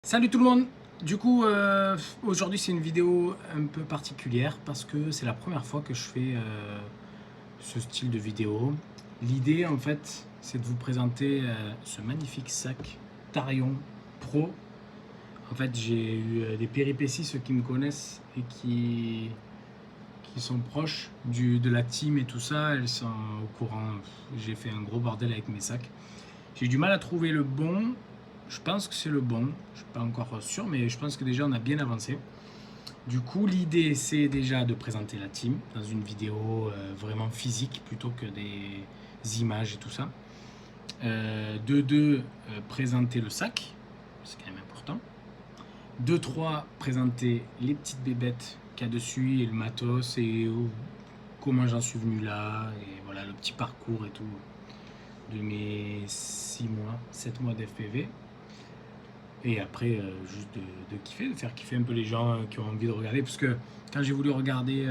Salut tout le monde! Du coup, aujourd'hui c'est une vidéo un peu particulière parce que c'est la première fois que je fais ce style de vidéo. L'idée en fait, c'est de vous présenter ce magnifique sac Tarion Pro. En fait, j'ai eu des péripéties, ceux qui me connaissent et qui sont proches de la team et tout ça, elles sont au courant. J'ai fait un gros bordel avec mes sacs. J'ai du mal à trouver le bon. Je pense que c'est le bon. Je suis pas encore sûr, mais je pense que déjà on a bien avancé. Du coup, l'idée c'est déjà de présenter la team dans une vidéo vraiment physique plutôt que des images et tout ça. De deux, présenter le sac, c'est quand même important. De trois, présenter les petites bébêtes qu'il y a dessus et le matos et comment j'en suis venu là et voilà le petit parcours et tout de mes 6 mois, 7 mois d'FPV. Et après, juste de kiffer, de faire kiffer un peu les gens qui ont envie de regarder. Parce que quand j'ai voulu regarder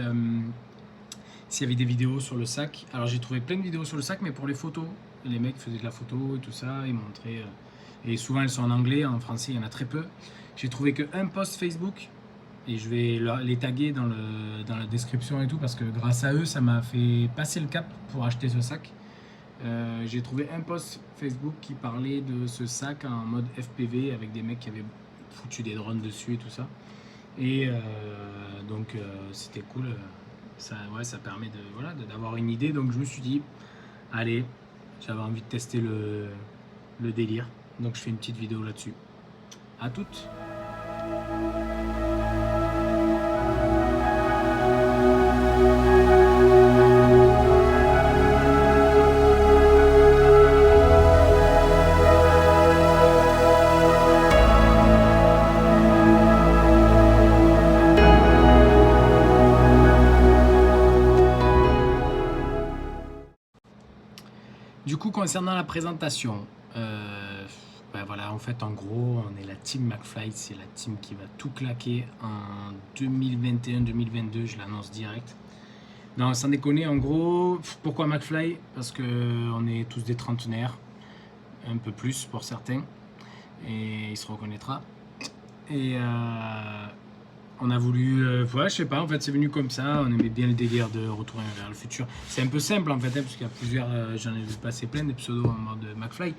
s'il y avait des vidéos sur le sac, alors j'ai trouvé plein de vidéos sur le sac, mais pour les photos, les mecs faisaient de la photo et tout ça, ils montraient. Et souvent elles sont en anglais, en français il y en a très peu. J'ai trouvé qu'un post Facebook, et je vais les taguer dans la description et tout, parce que grâce à eux, ça m'a fait passer le cap pour acheter ce sac. J'ai trouvé un post Facebook qui parlait de ce sac en mode FPV avec des mecs qui avaient foutu des drones dessus et tout ça. Et donc c'était cool. Ça, ouais, ça permet d'avoir une idée. Donc je me suis dit, allez, j'avais envie de tester le délire. Donc je fais une petite vidéo là-dessus. À toutes! Du coup, concernant la présentation, ben voilà, en fait, en gros, on est la team McFly, c'est la team qui va tout claquer en 2021-2022, je l'annonce direct. Non, sans déconner, en gros, pourquoi McFly? Parce que on est tous des trentenaires, un peu plus pour certains, et il se reconnaîtra. Et on a voulu, ouais, je sais pas, en fait, c'est venu comme ça. On aimait bien le délire de retourner vers le futur. C'est un peu simple en fait, hein, parce qu'il y a plusieurs, j'en ai vu passer plein des pseudos en mode McFly.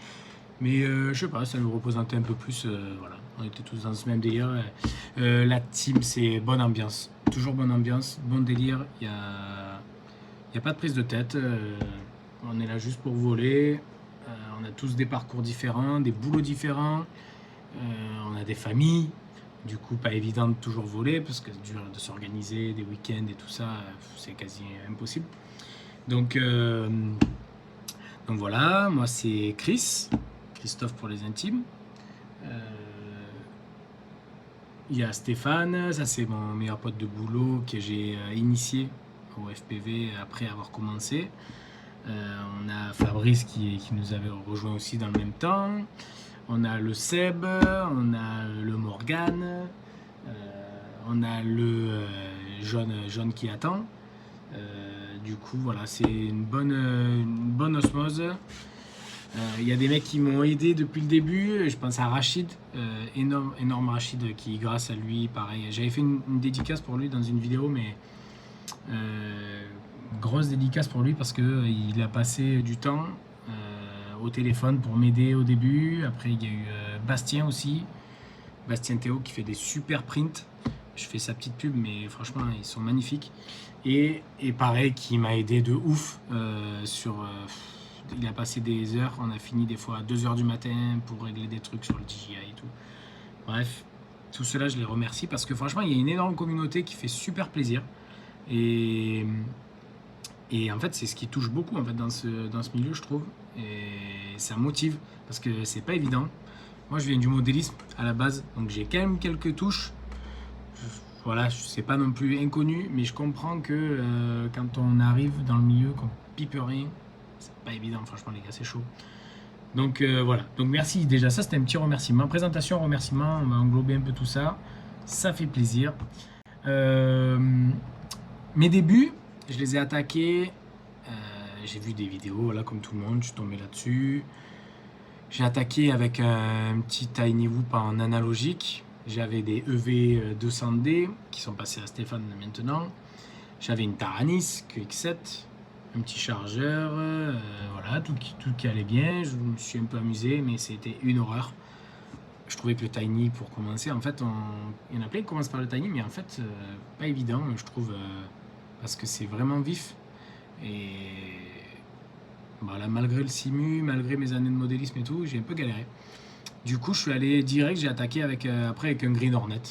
Mais je sais pas, ça nous représentait un peu plus. Voilà, on était tous dans ce même délire. La team, c'est bonne ambiance, toujours bonne ambiance, bon délire. Il y a pas de prise de tête. On est là juste pour voler. On a tous des parcours différents, des boulots différents. On a des familles. Du coup, pas évident de toujours voler parce que c'est dur de s'organiser, des week-ends et tout ça, c'est quasi impossible. Donc voilà, moi c'est Christophe pour les intimes. Il y a Stéphane, ça c'est mon meilleur pote de boulot que j'ai initié au FPV après avoir commencé. On a Fabrice qui nous avait rejoint aussi dans le même temps. On a le Seb, on a le Morgane, on a le jaune qui attend. Du coup, voilà, c'est une bonne osmose. Il y a des mecs qui m'ont aidé depuis le début. Je pense à Rachid, énorme Rachid, qui grâce à lui, pareil. J'avais fait une dédicace pour lui dans une vidéo, mais grosse dédicace pour lui parce qu'il a passé du temps au téléphone pour m'aider au début. Après, il y a eu Bastien aussi, Bastien Théo qui fait des super prints. Je fais sa petite pub, mais franchement, ils sont magnifiques. Et pareil, qui m'a aidé de ouf il a passé des heures, on a fini des fois à 2h du matin pour régler des trucs sur le DJI et tout. Bref, tout cela, je les remercie parce que franchement, il y a une énorme communauté qui fait super plaisir. Et en fait, c'est ce qui touche beaucoup en fait, dans ce milieu, je trouve. Et ça motive parce que c'est pas évident. Moi, je viens du modélisme à la base, donc j'ai quand même quelques touches. Voilà, c'est pas non plus inconnu, mais je comprends que quand on arrive dans le milieu, qu'on pipe rien, c'est pas évident, franchement, les gars, c'est chaud. Donc voilà, donc merci déjà, ça c'était un petit remerciement. Présentation, remerciement, on va englober un peu tout ça. Ça fait plaisir. Mes débuts, je les ai attaqués. J'ai vu des vidéos, voilà, comme tout le monde, je suis tombé là-dessus. J'ai attaqué avec un petit Tiny Whoop en analogique. J'avais des EV 200D qui sont passés à Stéphane maintenant. J'avais une Taranis QX7, un petit chargeur, voilà, tout qui allait bien. Je me suis un peu amusé, mais c'était une horreur. Je trouvais que le Tiny, pour commencer, en fait, il y en a plein qui commencent par le Tiny, mais en fait, pas évident, je trouve, parce que c'est vraiment vif. Et voilà, malgré le simu, malgré mes années de modélisme et tout, j'ai un peu galéré. Du coup, je suis allé direct, j'ai attaqué après avec un Green Hornet.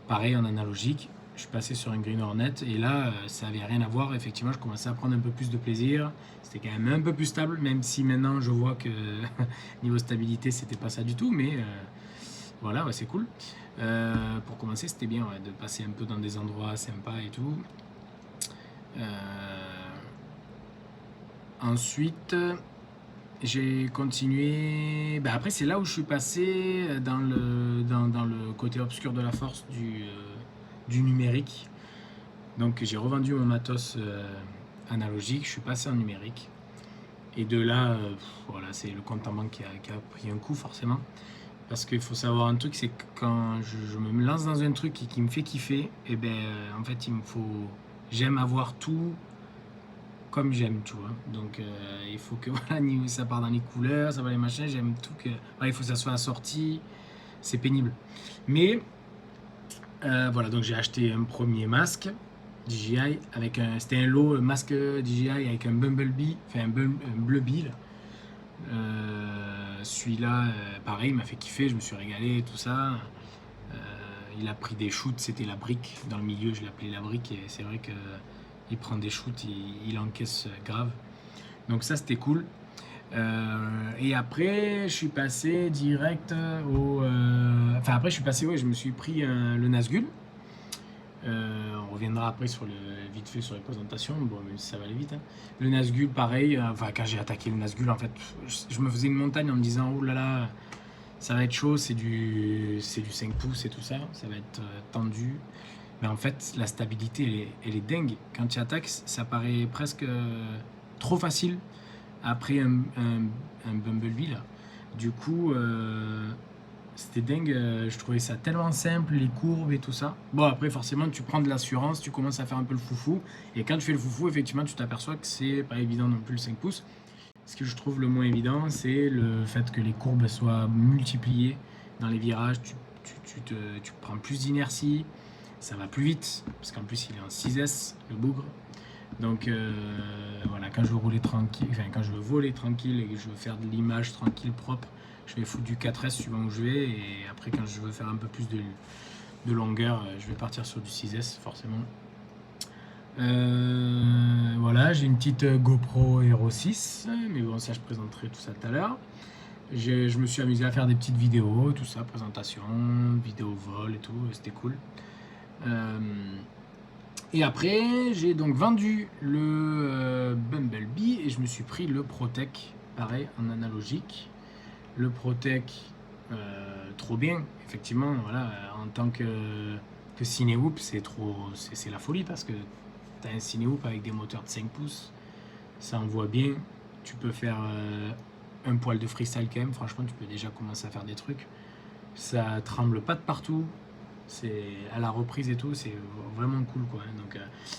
Pareil, en analogique. Je suis passé sur un Green Hornet et là, ça avait rien à voir. Effectivement, je commençais à prendre un peu plus de plaisir. C'était quand même un peu plus stable, même si maintenant je vois que niveau stabilité, c'était pas ça du tout. Mais voilà, ouais, c'est cool. Pour commencer, c'était bien ouais, de passer un peu dans des endroits sympas et tout. Ensuite, j'ai continué. Bah, après, c'est là où je suis passé dans le côté obscur de la force du numérique. Donc, j'ai revendu mon matos analogique, je suis passé en numérique. Et de là, voilà, c'est le compte en banque qui a pris un coup, forcément. Parce qu'il faut savoir un truc, c'est que quand je me lance dans un truc qui me fait kiffer, et ben, en fait, j'aime avoir tout comme j'aime, tu vois. Donc il faut que voilà, ça part dans les couleurs, ça va les machins, j'aime tout que. Voilà, il faut que ça soit assorti, c'est pénible. Mais voilà, donc j'ai acheté un premier masque DJI avec c'était un lot masque DJI avec un Bumblebee, enfin un bleu bee. Celui-là, pareil, il m'a fait kiffer, je me suis régalé, tout ça. Il a pris des shoots, c'était la brique dans le milieu, je l'appelais la brique, et c'est vrai que il prend des shoots, il encaisse grave. Donc ça, c'était cool. Et après, je suis passé direct au... Enfin, après, je suis passé, ouais, je me suis pris le Nazgul. On reviendra après vite fait sur les présentations, bon, même si ça va aller vite. Hein. Le Nazgul, pareil, enfin, quand j'ai attaqué le Nazgul, en fait, je me faisais une montagne en me disant, oh là là, ça va être chaud, c'est du 5 pouces et tout ça, ça va être tendu. Mais en fait, la stabilité, elle est dingue. Quand tu attaques, ça paraît presque trop facile après un Bumblebee. Là. Du coup, c'était dingue. Je trouvais ça tellement simple, les courbes et tout ça. Bon, après, forcément, tu prends de l'assurance, tu commences à faire un peu le foufou. Et quand tu fais le foufou, effectivement, tu t'aperçois que c'est pas évident non plus le 5 pouces. Ce que je trouve le moins évident, c'est le fait que les courbes soient multipliées dans les virages. Tu prends plus d'inertie. Ça va plus vite, parce qu'en plus il est en 6S, le bougre. Donc voilà, quand je veux rouler tranquille, enfin quand je veux voler tranquille et que je veux faire de l'image tranquille, propre, je vais foutre du 4S suivant où je vais. Et après quand je veux faire un peu plus de longueur, je vais partir sur du 6S forcément. Voilà, j'ai une petite GoPro Hero 6, mais bon ça je présenterai tout ça tout à l'heure. Je me suis amusé à faire des petites vidéos, tout ça, présentation, vidéo vol et tout, c'était cool. Et après, j'ai donc vendu le Bumblebee et je me suis pris le Protec, pareil, en analogique. Le Protec, trop bien, effectivement, voilà, en tant que Cinehoop, c'est la folie parce que tu as un Cinehoop avec des moteurs de 5 pouces, ça envoie bien, tu peux faire un poil de freestyle quand même, franchement, tu peux déjà commencer à faire des trucs. Ça tremble pas de partout. C'est à la reprise et tout, c'est vraiment cool quoi. Donc,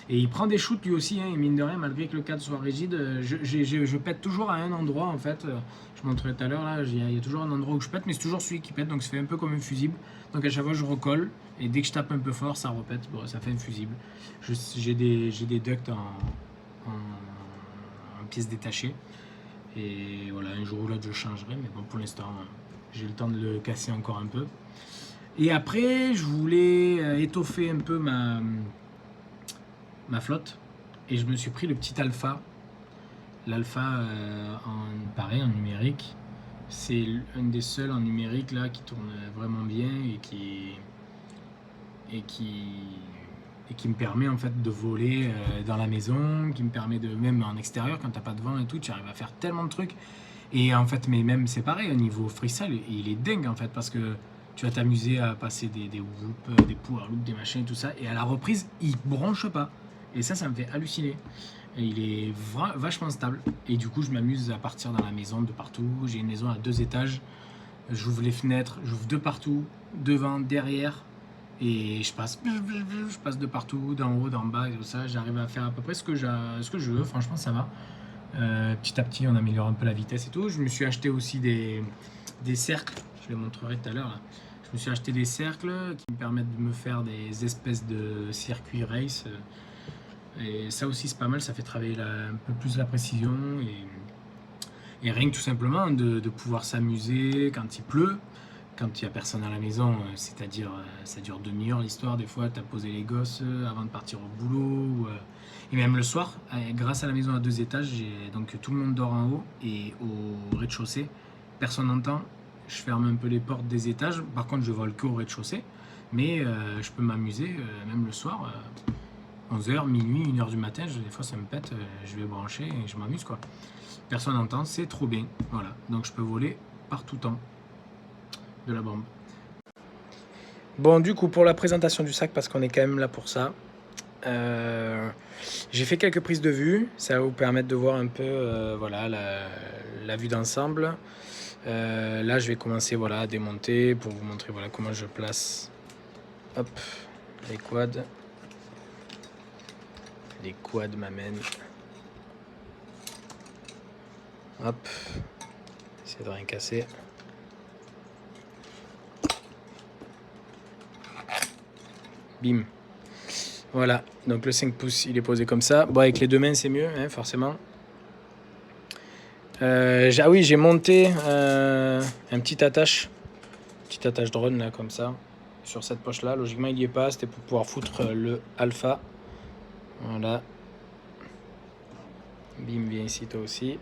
et il prend des shoots lui aussi, hein, et mine de rien, malgré que le cadre soit rigide, je pète toujours à un endroit en fait. Je montrerai tout à l'heure là, il y a toujours un endroit où je pète, mais c'est toujours celui qui pète, donc ça fait un peu comme un fusible. Donc à chaque fois je recolle, et dès que je tape un peu fort, ça repète, bon, ça fait un fusible. J'ai des ducts en pièces détachées, et voilà, un jour ou l'autre je changerai, mais bon pour l'instant j'ai le temps de le casser encore un peu. Et après, je voulais étoffer un peu ma flotte. Et je me suis pris le petit Alpha. L'Alpha, pareil, en numérique. C'est un des seuls en numérique là qui tourne vraiment bien et qui me permet en fait de voler dans la maison, qui me permet de, même en extérieur, quand t'as pas de vent et tout, tu arrives à faire tellement de trucs. Et en fait, mais même c'est pareil, au niveau freestyle, il est dingue en fait, parce que tu vas t'amuser à passer des whoops, des power loops, des machins et tout ça, et à la reprise, il bronche pas. Et ça me fait halluciner. Et il est vachement stable. Et du coup, je m'amuse à partir dans la maison de partout. J'ai une maison à 2 étages. J'ouvre les fenêtres, j'ouvre de partout, devant, derrière. Et je passe de partout, d'en haut, d'en bas et tout ça. J'arrive à faire à peu près ce que je veux. Franchement, ça va. Petit à petit, on améliore un peu la vitesse et tout. Je me suis acheté aussi des cercles. Je les montrerai tout à l'heure. Je me suis acheté des cercles qui me permettent de me faire des espèces de circuits race. Et ça aussi, c'est pas mal. Ça fait travailler un peu plus la précision. Et rien que tout simplement de pouvoir s'amuser quand il pleut, quand il n'y a personne à la maison, c'est-à-dire ça dure demi-heure l'histoire, des fois tu as posé les gosses avant de partir au boulot, et même le soir, grâce à la maison à 2 étages, donc tout le monde dort en haut et au rez-de-chaussée, personne n'entend, je ferme un peu les portes des étages, par contre je vole qu'au rez-de-chaussée, mais je peux m'amuser même le soir, 11h, minuit, 1h du matin, des fois ça me pète, je vais brancher et je m'amuse quoi. Personne n'entend, c'est trop bien. Voilà, donc je peux voler par tout temps de la bombe. Bon, du coup, pour la présentation du sac, parce qu'on est quand même là pour ça, j'ai fait quelques prises de vue. Ça va vous permettre de voir un peu voilà, la vue d'ensemble. Là, je vais commencer voilà, à démonter pour vous montrer voilà, comment je place hop, les quads. Les quads m'amènent. Hop, essayer de rien casser. Bim. Voilà, donc le 5 pouces il est posé comme ça. Bon, avec les 2 mains c'est mieux, hein, forcément. Ah oui, j'ai monté un petit attache drone là comme ça sur cette poche là. Logiquement il n'y est pas, c'était pour pouvoir foutre le alpha. Voilà. Bim, viens ici toi aussi.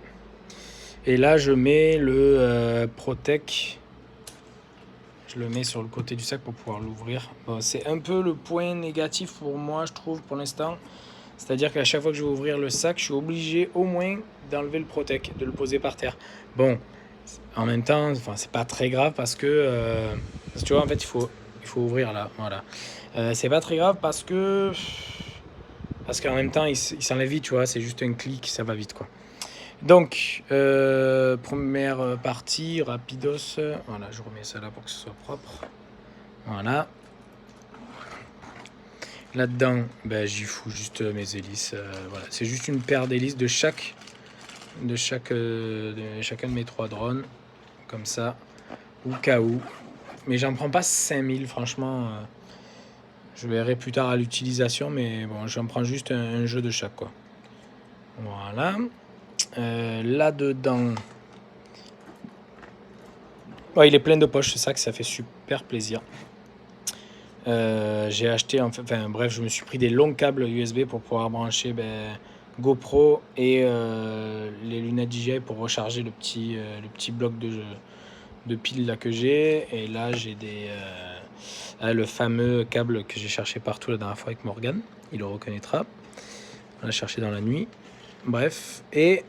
Et là je mets le Protec. Je le mets sur le côté du sac pour pouvoir l'ouvrir. Bon, c'est un peu le point négatif pour moi, je trouve, pour l'instant. C'est-à-dire qu'à chaque fois que je vais ouvrir le sac, je suis obligé au moins d'enlever le Protec, de le poser par terre. Bon, en même temps, enfin, c'est pas très grave parce que tu vois, en fait, il faut ouvrir là. Voilà. C'est pas très grave parce qu'en même temps, il s'enlève vite, tu vois. C'est juste un clic, ça va vite, quoi. Donc, première partie, rapidos. Voilà, je remets ça là pour que ce soit propre. Voilà. Là-dedans, ben, j'y fous juste mes hélices. Voilà. C'est juste une paire d'hélices de chacun de mes 3 drones. Comme ça, au cas où. Mais j'en prends pas 5000, franchement. Je verrai plus tard à l'utilisation, mais bon, j'en prends juste un jeu de chaque, quoi. Voilà. Là-dedans, ouais, il est plein de poches, c'est ça que ça fait super plaisir. J'ai acheté, enfin bref, je me suis pris des longs câbles USB pour pouvoir brancher GoPro et les lunettes DJI pour recharger le petit bloc de piles là que j'ai. Et là, j'ai le fameux câble que j'ai cherché partout la dernière fois avec Morgan. Il le reconnaîtra. On l'a cherché dans la nuit. Bref, et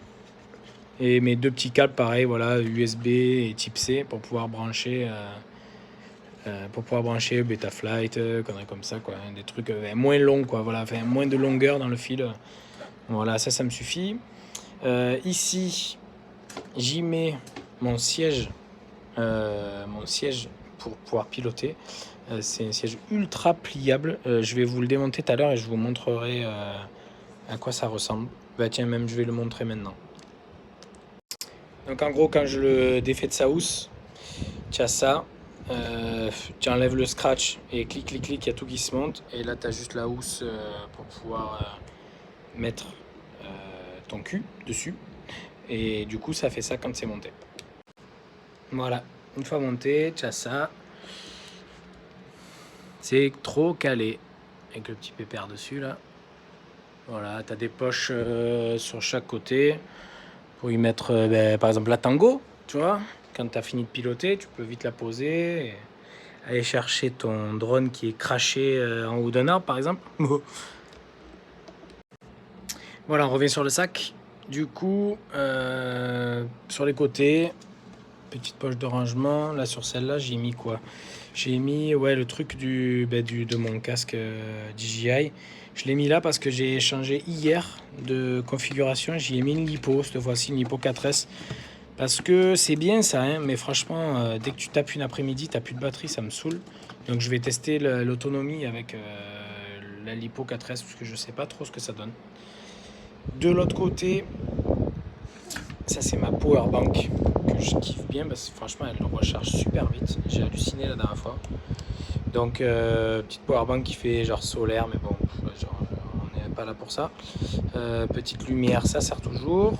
mes 2 petits câbles pareil, voilà, USB et type C pour pouvoir brancher Betaflight, conneries comme ça, quoi, des trucs moins longs, quoi, voilà, enfin, moins de longueur dans le fil. Voilà, ça me suffit. Ici, j'y mets mon siège pour pouvoir piloter. C'est un siège ultra pliable. Je vais vous le démonter tout à l'heure et je vous montrerai à quoi ça ressemble. Bah tiens, même je vais le montrer maintenant. Donc en gros, quand je le défais de sa housse, tu as ça. Tu enlèves le scratch et clic, il y a tout qui se monte. Et là, tu as juste la housse pour pouvoir mettre ton cul dessus. Et du coup, ça fait ça quand c'est monté. Voilà, une fois monté, tu as ça. C'est trop calé. Avec le petit pépère dessus, là. Voilà, tu as des poches sur chaque côté. Pour y mettre, par exemple, la Tango, tu vois. Quand tu as fini de piloter, tu peux vite la poser et aller chercher ton drone qui est craché en haut d'un arbre, par exemple. Voilà, on revient sur le sac. Du coup, sur les côtés, petite poche de rangement. Là, sur celle-là, j'ai mis quoi? J'ai mis le truc de mon casque DJI. Je l'ai mis là parce que j'ai changé hier de configuration. J'y ai mis une lipo, cette fois-ci une lipo 4S. Parce que c'est bien ça, hein, mais franchement, dès que tu tapes une après-midi, tu n'as plus de batterie, ça me saoule. Donc je vais tester l'autonomie avec la lipo 4S parce que je ne sais pas trop ce que ça donne. De l'autre côté, ça c'est ma powerbank que je kiffe bien parce que franchement elle recharge super vite. J'ai halluciné la dernière fois. Donc petite powerbank qui fait genre solaire, mais bon, genre, on n'est pas là pour ça. Petite lumière, ça sert toujours.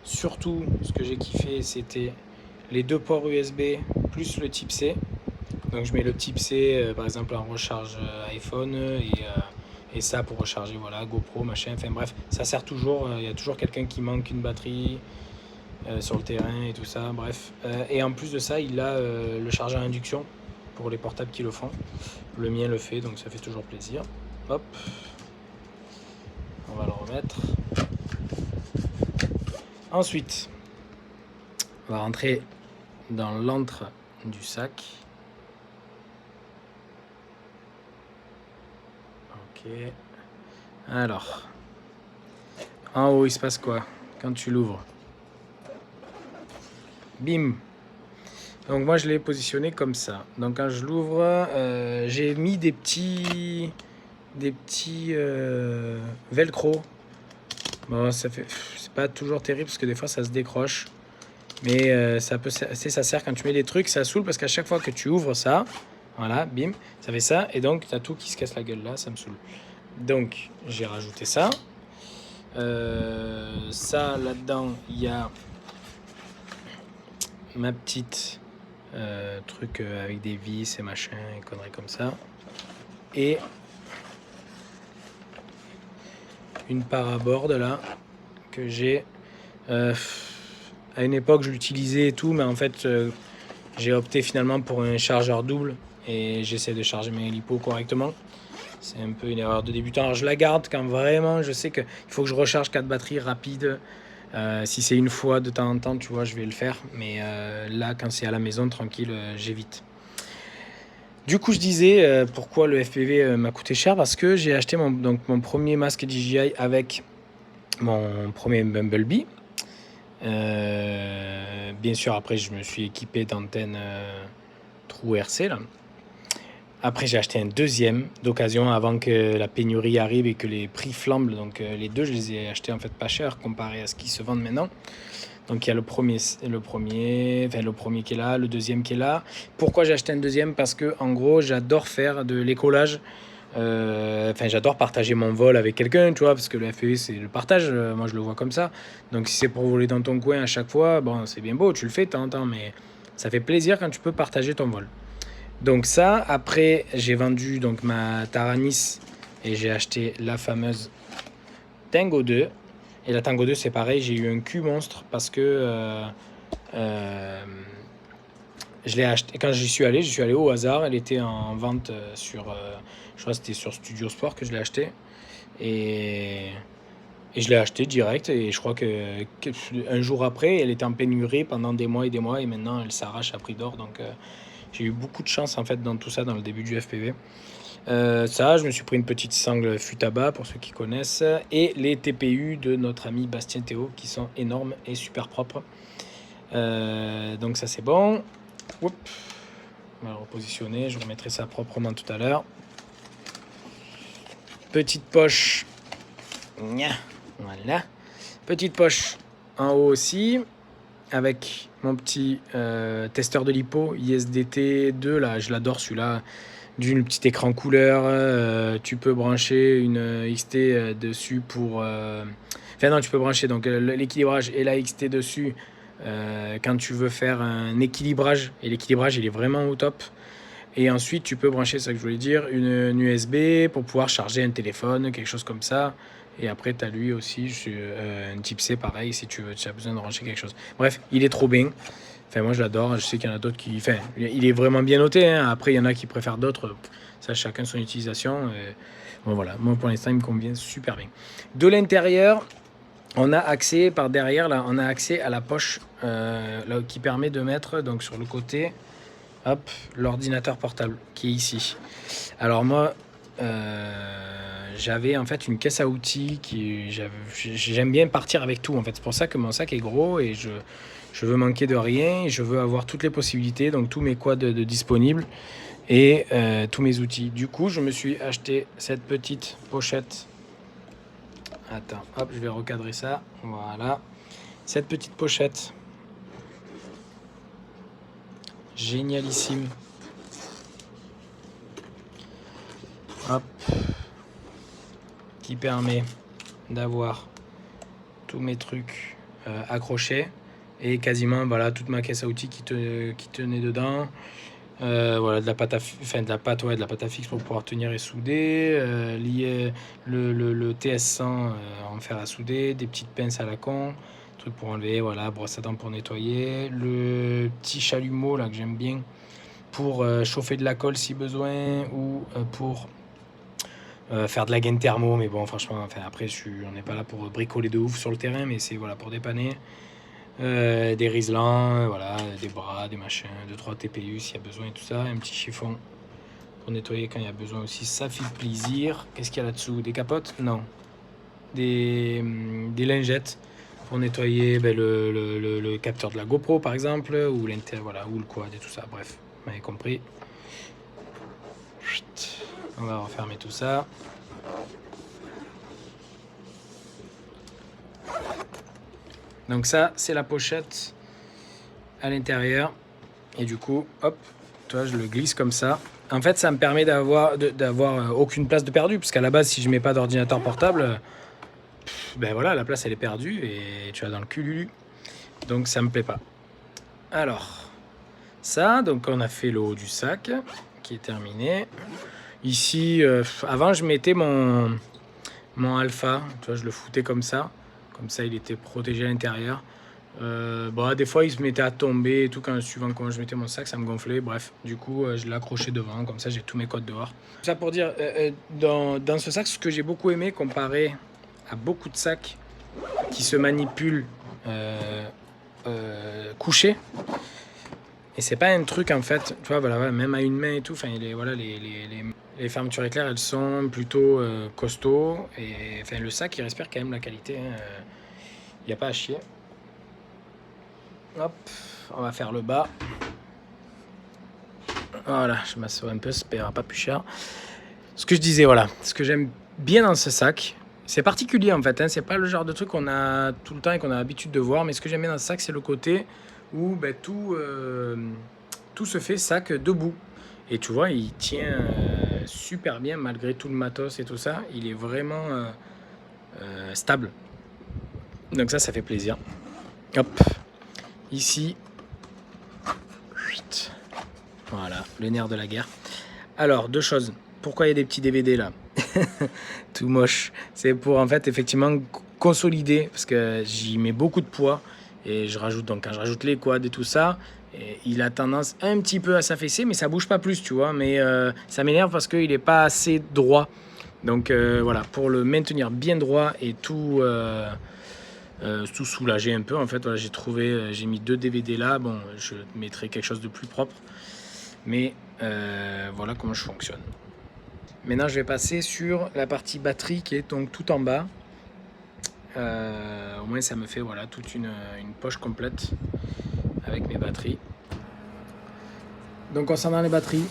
Surtout, ce que j'ai kiffé, c'était les 2 ports USB plus le type C. Donc je mets le type C, par exemple en recharge iPhone et ça pour recharger GoPro, machin, enfin bref, ça sert toujours. Il y a toujours quelqu'un qui manque une batterie sur le terrain et tout ça, bref. Et en plus de ça, il a le chargeur à induction pour les portables qui le font. Le mien le fait, donc ça fait toujours plaisir. Hop, on va le remettre. Ensuite, on va rentrer dans l'antre du sac. Ok. Alors, en haut, il se passe quoi quand tu l'ouvres? Bim. Donc moi, je l'ai positionné comme ça. Donc quand je l'ouvre, j'ai mis des petits velcro. Bon, c'est pas toujours terrible parce que des fois ça se décroche. Mais ça sert quand tu mets des trucs, ça saoule parce qu'à chaque fois que tu ouvres ça, voilà, bim, ça fait ça. Et donc, tu as tout qui se casse la gueule là, ça me saoule. Donc, j'ai rajouté ça. Ça, là-dedans, il y a ma petite truc avec des vis et machin, et conneries comme ça. Et une paraborde là, que j'ai... à une époque, je l'utilisais et tout, mais en fait, j'ai opté finalement pour un chargeur double et j'essaie de charger mes lipos correctement. C'est un peu une erreur de débutant. Alors, je la garde quand vraiment je sais qu'il faut que je recharge 4 batteries rapides. Si c'est une fois de temps en temps, tu vois, je vais le faire. Mais là, quand c'est à la maison, tranquille, j'évite. Du coup, je disais pourquoi le FPV m'a coûté cher. Parce que j'ai acheté mon premier masque DJI avec mon premier Bumblebee. Bien sûr, après, je me suis équipé d'antennes trou RC là. Après, j'ai acheté un deuxième d'occasion avant que la pénurie arrive et que les prix flambent. Donc, les deux, je les ai achetés en fait pas cher comparé à ce qui se vendent maintenant. Donc, il y a le premier qui est là, le deuxième qui est là. Pourquoi j'ai acheté un deuxième? Parce que, en gros, j'adore faire de l'écolage. J'adore partager mon vol avec quelqu'un, tu vois, parce que le FPV, c'est le partage. Moi, je le vois comme ça. Donc, si c'est pour voler dans ton coin à chaque fois, bon, c'est bien beau, tu le fais de temps en temps, mais ça fait plaisir quand tu peux partager ton vol. Donc ça, après, j'ai vendu donc ma Taranis et j'ai acheté la fameuse Tango 2. Et la Tango 2, c'est pareil, j'ai eu un cul monstre parce que je l'ai acheté. Quand j'y suis allé au hasard. Elle était en vente sur, je crois que c'était sur Studio Sport que je l'ai acheté. Et je l'ai acheté direct. Et je crois que un jour après, elle était en pénurie pendant des mois. Et maintenant, elle s'arrache à prix d'or. Donc j'ai eu beaucoup de chance en fait dans tout ça, dans le début du FPV. Je me suis pris une petite sangle Futaba pour ceux qui connaissent. Et les TPU de notre ami Bastien Théo qui sont énormes et super propres. Donc ça c'est bon. Oups. On va le repositionner, je remettrai ça proprement tout à l'heure. Petite poche. Voilà. Petite poche en haut aussi. Avec mon petit testeur de lipo ISDT 2 là, je l'adore celui-là, d'une petite écran couleur. Tu peux brancher une XT dessus pour tu peux brancher donc l'équilibrage et la XT dessus quand tu veux faire un équilibrage, et l'équilibrage il est vraiment au top. Et ensuite tu peux brancher, c'est ça que je voulais dire, une USB pour pouvoir charger un téléphone, quelque chose comme ça. Et après, tu as lui aussi, un type C pareil, si tu as besoin de brancher quelque chose. Bref, il est trop bien. Enfin, moi, je l'adore. Je sais qu'il y en a d'autres qui... Enfin, il est vraiment bien noté. Hein. Après, il y en a qui préfèrent d'autres. Ça, chacun son utilisation. Bon, voilà. Moi, pour l'instant, il me convient super bien. De l'intérieur, on a accès, par derrière, là, on a accès à la poche là, qui permet de mettre, donc sur le côté... Hop, l'ordinateur portable qui est ici. Alors moi, j'avais en fait une caisse à outils qui j'aime bien partir avec tout en fait. C'est pour ça que mon sac est gros et je veux manquer de rien. Et je veux avoir toutes les possibilités, donc tous mes quads de disponibles et tous mes outils. Du coup, je me suis acheté cette petite pochette. Attends, hop, je vais recadrer ça. Voilà, cette petite pochette. Génialissime. Hop. Qui permet d'avoir tous mes trucs accrochés et quasiment voilà toute ma caisse à outils qui tenait dedans. Voilà de la pâte à de la pâte fixe pour pouvoir tenir et souder, lier le TS100 en fer à souder, des petites pinces à la con, truc pour enlever, voilà, brosse à dents pour nettoyer, le petit chalumeau là que j'aime bien pour chauffer de la colle si besoin ou pour faire de la gaine thermo, mais bon franchement enfin, après on n'est pas là pour bricoler de ouf sur le terrain, mais c'est voilà pour dépanner. Des riselants, voilà, des bras, des machins, 2-3 TPU s'il y a besoin et tout ça, un petit chiffon pour nettoyer quand il y a besoin aussi, ça fait plaisir. Qu'est-ce qu'il y a là-dessous? Des capotes? Non. Des lingettes pour nettoyer le capteur de la GoPro par exemple, ou voilà, ou le quad et tout ça, bref, vous m'avez compris. On va refermer tout ça. Donc ça, c'est la pochette à l'intérieur. Et du coup, hop, toi, je le glisse comme ça. En fait, ça me permet d'avoir aucune place de perdu. Parce qu'à la base, si je mets pas d'ordinateur portable, ben voilà, la place, elle est perdue. Et tu vas dans le cululu. Donc, ça me plaît pas. Alors, ça, donc on a fait le haut du sac, qui est terminé. Ici, avant, je mettais mon Alpha. Tu vois, je le foutais comme ça. Comme ça, il était protégé à l'intérieur. Bon, des fois, il se mettait à tomber et tout. Suivant comment je mettais mon sac, ça me gonflait. Bref, du coup, je l'accrochais devant. Comme ça, j'ai tous mes codes dehors. Ça pour dire, dans ce sac, ce que j'ai beaucoup aimé, comparé à beaucoup de sacs qui se manipulent couchés. Et c'est pas un truc, en fait, tu vois, voilà, même à une main et tout. Enfin, voilà, les fermetures éclairs, elles sont plutôt costauds. Et enfin, le sac, il respire quand même la qualité. Il n'y a pas à chier. Hop, on va faire le bas. Voilà, je m'assois un peu, ça paiera pas plus cher. Ce que je disais, voilà, ce que j'aime bien dans ce sac, c'est particulier en fait, hein, c'est pas le genre de truc qu'on a tout le temps et qu'on a l'habitude de voir, mais ce que j'aime bien dans ce sac, c'est le côté où ben, tout se fait sac debout. Et tu vois, il tient super bien malgré tout le matos et tout ça, il est vraiment stable. Donc ça fait plaisir. Hop, ici, voilà, le nerf de la guerre. Alors, deux choses. Pourquoi il y a des petits DVD là? Tout moche. C'est pour en fait effectivement consolider, parce que j'y mets beaucoup de poids et je rajoute, donc quand je rajoute les quads et tout ça, et il a tendance un petit peu à s'affaisser, mais ça bouge pas plus, tu vois. Mais ça m'énerve parce qu'il est pas assez droit. Donc voilà, pour le maintenir bien droit et tout soulager un peu, en fait, voilà, j'ai mis 2 DVD là. Bon, je mettrai quelque chose de plus propre, mais voilà comment je fonctionne. Maintenant, je vais passer sur la partie batterie qui est donc tout en bas. Au moins, ça me fait voilà toute une poche complète avec mes batteries. Donc, concernant les batteries,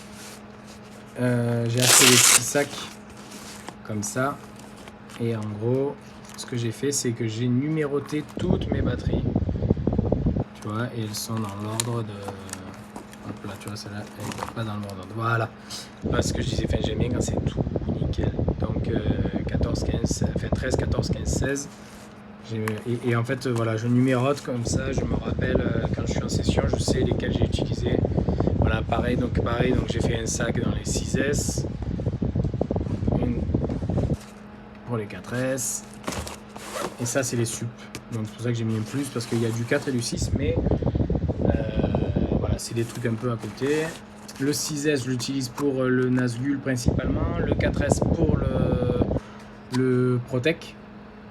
j'ai acheté des petits sacs comme ça. Et en gros, ce que j'ai fait, c'est que j'ai numéroté toutes mes batteries. Tu vois, et elles sont dans l'ordre de... Hop là, tu vois, celle-là, elle n'est pas dans le bon ordre. Voilà. Parce que je disais, enfin, j'aime bien quand c'est tout nickel. Donc, 14, 15, enfin, 13, 14, 15, 16. Et en fait, voilà, je numérote comme ça, je me rappelle quand je suis en session, je sais lesquels j'ai utilisé. Voilà, pareil, donc j'ai fait un sac dans les 6S, une pour les 4S, et ça c'est les sup. Donc c'est pour ça que j'ai mis un plus, parce qu'il y a du 4 et du 6, mais voilà, c'est des trucs un peu à côté. Le 6S, je l'utilise pour le Nazgul principalement, le 4S pour le Protec,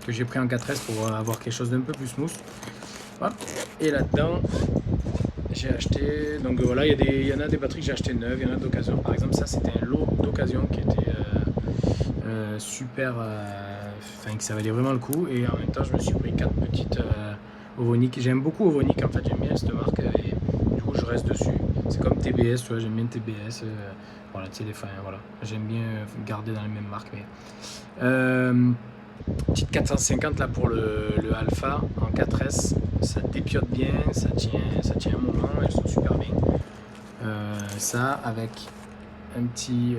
que j'ai pris en 4S pour avoir quelque chose d'un peu plus smooth. Hop. Et là-dedans, j'ai acheté, donc voilà, il y en a des batteries que j'ai acheté neuves, il y en a d'occasion. Par exemple, ça c'était un lot d'occasion qui était super, enfin que ça valait vraiment le coup. Et en même temps, je me suis pris 4 petites Ovonic. J'aime beaucoup Ovonic, en fait, j'aime bien cette marque et du coup, je reste dessus. C'est comme TBS, tu vois, j'aime bien TBS. Voilà, téléphone, voilà. J'aime bien garder dans les mêmes marques. Mais, petite 450 là pour le Alpha en 4S, ça dépiote bien, ça tient un moment, elles sont super bien. Ça avec un petit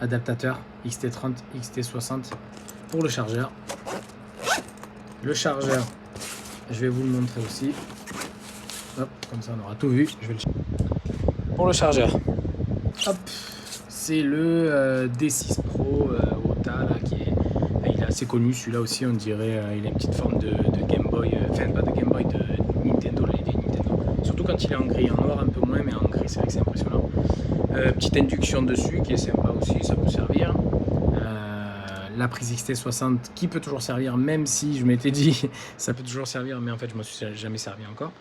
adaptateur XT30, XT60 pour le chargeur. Le chargeur, je vais vous le montrer aussi. Hop, comme ça on aura tout vu. Je vais le... Pour le chargeur, hop, c'est le D6 Pro OTA là, qui est, il est assez connu. Celui-là aussi, on dirait, il a une petite forme de Game Boy, enfin pas de Game Boy, de Nintendo, les Nintendo. Surtout quand il est en gris, en noir un peu moins, mais en gris, c'est vrai que c'est impressionnant. Petite induction dessus qui est sympa aussi, ça peut servir. La prise XT60 qui peut toujours servir, même si je m'étais dit ça peut toujours servir, mais en fait je m'en suis jamais servi encore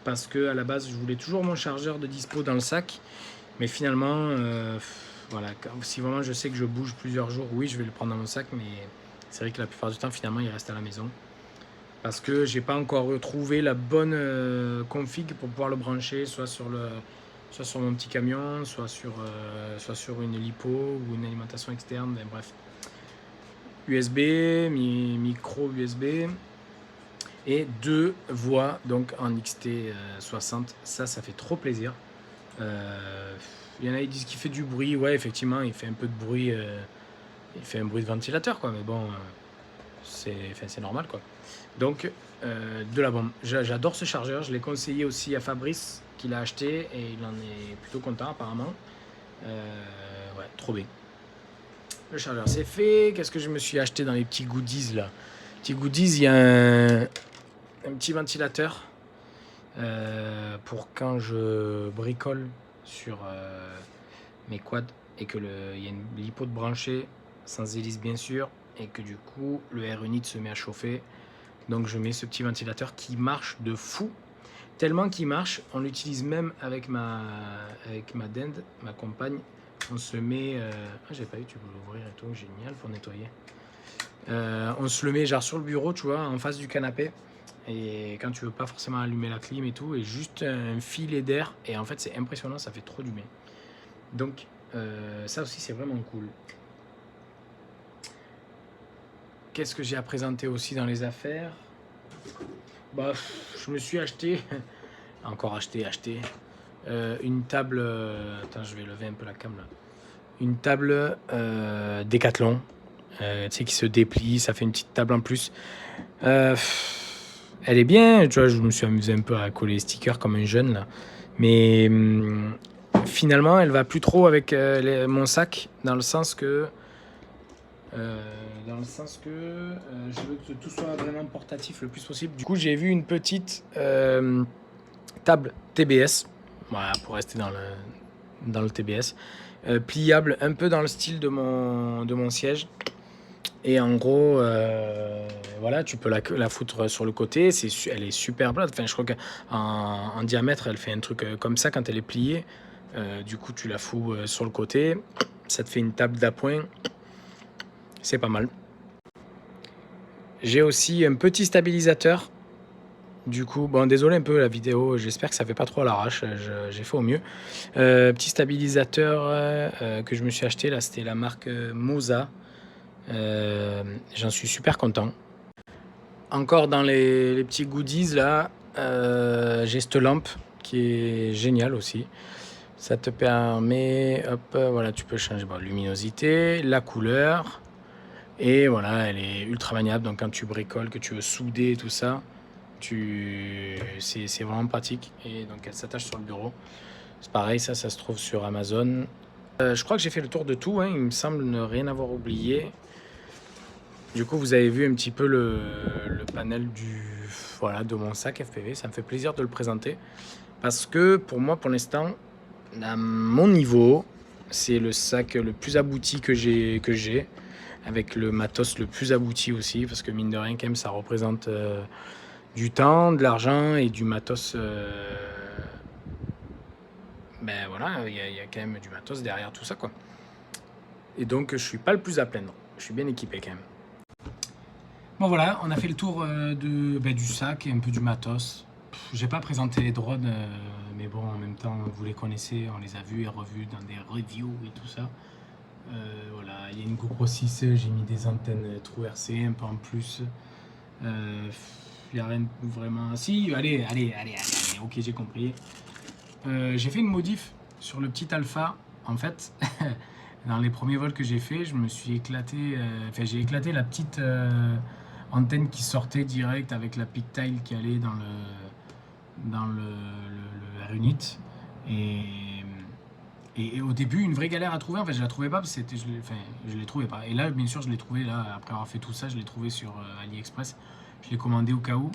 parce que à la base je voulais toujours mon chargeur de dispo dans le sac, mais finalement voilà, si vraiment je sais que je bouge plusieurs jours, oui je vais le prendre dans mon sac, mais c'est vrai que la plupart du temps finalement il reste à la maison parce que j'ai pas encore retrouvé la bonne config pour pouvoir le brancher soit sur mon petit camion, soit sur une lipo ou une alimentation externe, mais bref. USB, micro USB et 2 voix donc en XT60. Ça fait trop plaisir. Il y en a qui disent qu'il fait du bruit. Ouais, effectivement, il fait un peu de bruit. Il fait un bruit de ventilateur, quoi. Mais bon, c'est normal, quoi. Donc, de la bombe. J'adore ce chargeur. Je l'ai conseillé aussi à Fabrice, qui l'a acheté et il en est plutôt content, apparemment. Ouais, trop bien. Le chargeur c'est fait. Qu'est-ce que je me suis acheté dans les petits goodies là? Petits goodies, il y a un petit ventilateur pour quand je bricole sur mes quads et que il y a une lipo de branchée sans hélice bien sûr et que du coup le air unit se met à chauffer. Donc je mets ce petit ventilateur qui marche de fou. Tellement qu'il marche, on l'utilise même avec ma dinde, ma compagne. On se met... Ah, j'ai pas eu, tu peux l'ouvrir et tout, génial pour nettoyer. On se le met genre sur le bureau, tu vois, en face du canapé. Et quand tu veux pas forcément allumer la clim et tout, et juste un filet d'air. Et en fait, c'est impressionnant, ça fait trop du bien. Donc, ça aussi, c'est vraiment cool. Qu'est-ce que j'ai à présenter aussi dans les affaires? Bah, je me suis acheté... Encore acheté... une table, attends, je vais lever un peu la cam là. Une table Décathlon, tu sais, qui se déplie, ça fait une petite table en plus. Elle est bien, tu vois, je me suis amusé un peu à coller les stickers comme un jeune là. Mais finalement, elle va plus trop avec mon sac, dans le sens que je veux que tout soit vraiment portatif le plus possible. Du coup, j'ai vu une petite table TBS. Voilà, pour rester dans le TBS, pliable, un peu dans le style de mon siège. Et en gros, voilà, tu peux la foutre sur le côté. Elle est super plate. Enfin, je crois qu'en diamètre, elle fait un truc comme ça quand elle est pliée. Du coup, tu la fous sur le côté. Ça te fait une table d'appoint. C'est pas mal. J'ai aussi un petit stabilisateur. Du coup, bon, désolé un peu la vidéo, j'espère que ça fait pas trop à l'arrache, j'ai fait au mieux. Petit stabilisateur que je me suis acheté, là, c'était la marque Moza. J'en suis super content. Encore dans les petits goodies, là, j'ai cette lampe qui est géniale aussi. Ça te permet, hop, voilà, tu peux changer la luminosité, la couleur. Et voilà, elle est ultra maniable, donc quand tu bricoles, que tu veux souder, tout ça, c'est vraiment pratique. Et donc elle s'attache sur le bureau. C'est pareil, ça se trouve sur Amazon. Je crois que j'ai fait le tour de tout, hein. Il me semble ne rien avoir oublié. Du coup, vous avez vu un petit peu le panel voilà, de mon sac FPV. Ça me fait plaisir de le présenter. Parce que pour moi, pour l'instant, à mon niveau, c'est le sac le plus abouti que j'ai. Avec le matos le plus abouti aussi. Parce que mine de rien, quand même, ça représente... du temps, de l'argent et du matos ben voilà, il y a quand même du matos derrière tout ça, quoi. Et donc, je suis pas le plus à plaindre. Je suis bien équipé quand même. Bon voilà, on a fait le tour du sac et un peu du matos. J'ai pas présenté les drones, mais bon, en même temps, vous les connaissez, on les a vus et revus dans des reviews et tout ça. Voilà, il y a une GoPro 6, j'ai mis des antennes True RC, un peu en plus. Il n'y a rien de vraiment... Si, allez, ok, j'ai compris. J'ai fait une modif sur le petit Alpha. En fait, dans les premiers vols que j'ai fait, je me suis éclaté... j'ai éclaté la petite antenne qui sortait direct avec la pigtail qui allait dans le R-Unit. Et au début, une vraie galère à trouver. En fait, je la trouvais pas parce que je les trouvais pas. Et là, bien sûr, je l'ai trouvé. Là, après avoir fait tout ça, je l'ai trouvé sur AliExpress. Je l'ai commandé au cas où,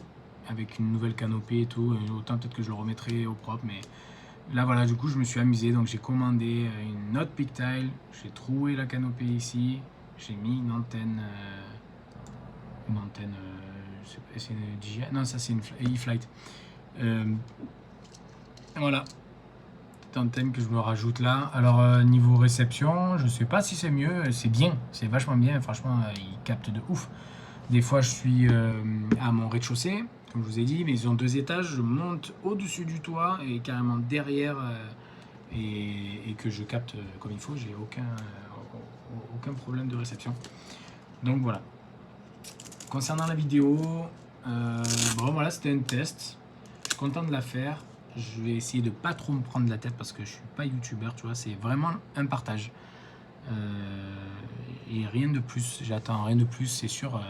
avec une nouvelle canopée et tout. Et autant peut-être que je le remettrai au propre, mais là, voilà, du coup, je me suis amusé. Donc, j'ai commandé une autre pigtail. J'ai trouvé la canopée ici. J'ai mis une antenne. C'est une DJI. Non, ça, c'est une E-Flight. Voilà. Antenne que je me rajoute là. Alors niveau réception, je sais pas si c'est mieux, c'est bien, c'est vachement bien, franchement il capte de ouf. Des fois je suis à mon rez-de-chaussée, comme je vous ai dit, mais ils ont 2 étages, je monte au-dessus du toit et carrément derrière et que je capte comme il faut, j'ai aucun problème de réception. Donc voilà. Concernant la vidéo, bon voilà, c'était un test, je suis content de la faire. Je vais essayer de pas trop me prendre la tête parce que je suis pas youtubeur, tu vois, c'est vraiment un partage. Et rien de plus, j'attends rien de plus, c'est sûr.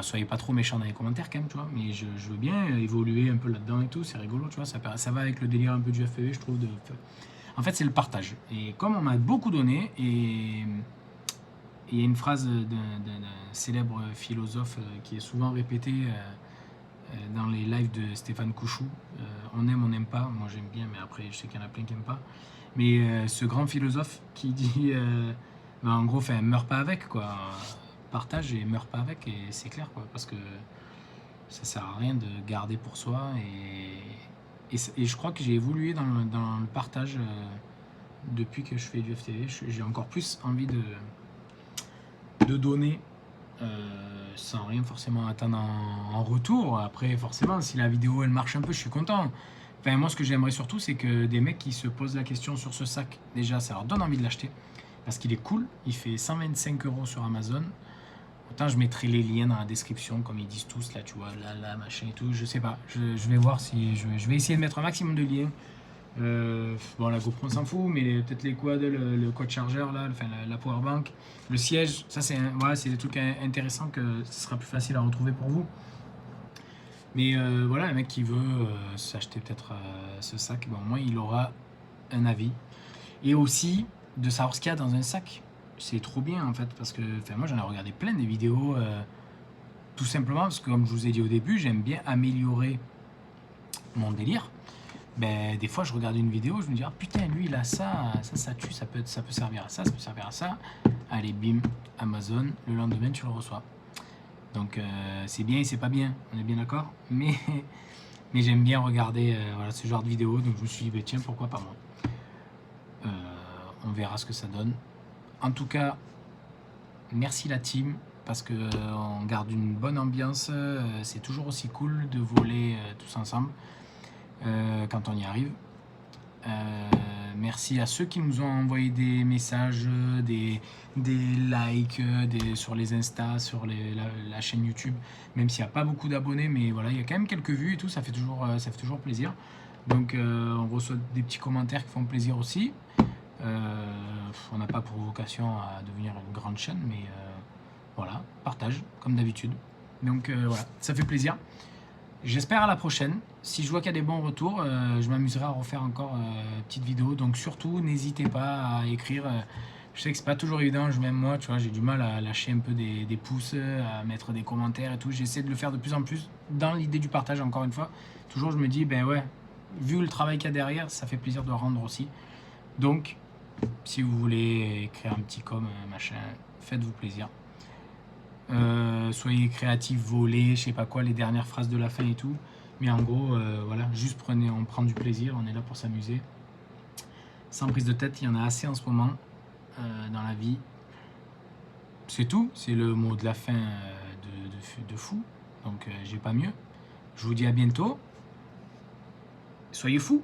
Soyez pas trop méchants dans les commentaires quand même, tu vois, mais je veux bien évoluer un peu là-dedans et tout, c'est rigolo, tu vois, ça va avec le délire un peu du FPV, je trouve. En fait, c'est le partage. Et comme on m'a beaucoup donné, et il y a une phrase d'un célèbre philosophe qui est souvent répétée dans les lives de Stéphane Couchou, on aime, on n'aime pas, moi j'aime bien, mais après je sais qu'il y en a plein qui n'aiment pas, mais ce grand philosophe qui dit, en gros, meurs pas avec, quoi, partage et meurs pas avec, et c'est clair, quoi, parce que ça sert à rien de garder pour soi, et je crois que j'ai évolué dans le partage depuis que je fais du FTV, j'ai encore plus envie de donner sans rien forcément attendre en retour. Après, forcément, si la vidéo elle marche un peu, je suis content. Enfin, moi, ce que j'aimerais surtout, c'est que des mecs qui se posent la question sur ce sac, déjà, ça leur donne envie de l'acheter parce qu'il est cool. Il fait 125 € sur Amazon. Autant je mettrai les liens dans la description, comme ils disent tous là, tu vois, là, machin et tout. Je sais pas. Je vais voir si je vais essayer de mettre un maximum de liens. Bon, la GoPro on s'en fout, mais peut-être les quads, le quad chargeur là, enfin la powerbank, le siège, ça c'est voilà, c'est des trucs intéressants que ce sera plus facile à retrouver pour vous. Mais voilà, un mec qui veut s'acheter peut-être ce sac, ben, au moins il aura un avis. Et aussi de savoir ce qu'il y a dans un sac. C'est trop bien en fait, parce que moi j'en ai regardé plein des vidéos, tout simplement parce que comme je vous ai dit au début, j'aime bien améliorer mon délire. Ben, des fois je regarde une vidéo, je me dis ah putain lui il a ça tue, ça peut servir à ça, ça peut servir à ça. Allez bim, Amazon, le lendemain tu le reçois. Donc c'est bien et c'est pas bien, on est bien d'accord, mais j'aime bien regarder voilà, ce genre de vidéos, donc je me suis dit ben, tiens pourquoi pas moi. On verra ce que ça donne. En tout cas, merci la team, parce que on garde une bonne ambiance, c'est toujours aussi cool de voler tous ensemble. Quand on y arrive. Merci à ceux qui nous ont envoyé des messages, des likes sur les Insta, sur la chaîne YouTube, même s'il n'y a pas beaucoup d'abonnés, mais voilà, il y a quand même quelques vues et tout, ça fait toujours plaisir. Donc on reçoit des petits commentaires qui font plaisir aussi. On n'a pas pour vocation à devenir une grande chaîne, mais voilà, partage comme d'habitude. Donc voilà, ça fait plaisir. J'espère à la prochaine. Si je vois qu'il y a des bons retours, je m'amuserai à refaire encore une petite vidéo. Donc surtout, n'hésitez pas à écrire. Je sais que c'est pas toujours évident, même moi, tu vois, j'ai du mal à lâcher un peu des pouces, à mettre des commentaires et tout. J'essaie de le faire de plus en plus dans l'idée du partage, encore une fois. Toujours, je me dis, ben ouais, vu le travail qu'il y a derrière, ça fait plaisir de rendre aussi. Donc, si vous voulez écrire un petit machin, faites-vous plaisir. Soyez créatifs, volez, je sais pas quoi, les dernières phrases de la fin et tout. Mais en gros, voilà, juste on prend du plaisir, on est là pour s'amuser. Sans prise de tête, il y en a assez en ce moment dans la vie. C'est tout, c'est le mot de la fin de fou. Donc j'ai pas mieux. Je vous dis à bientôt. Soyez fous.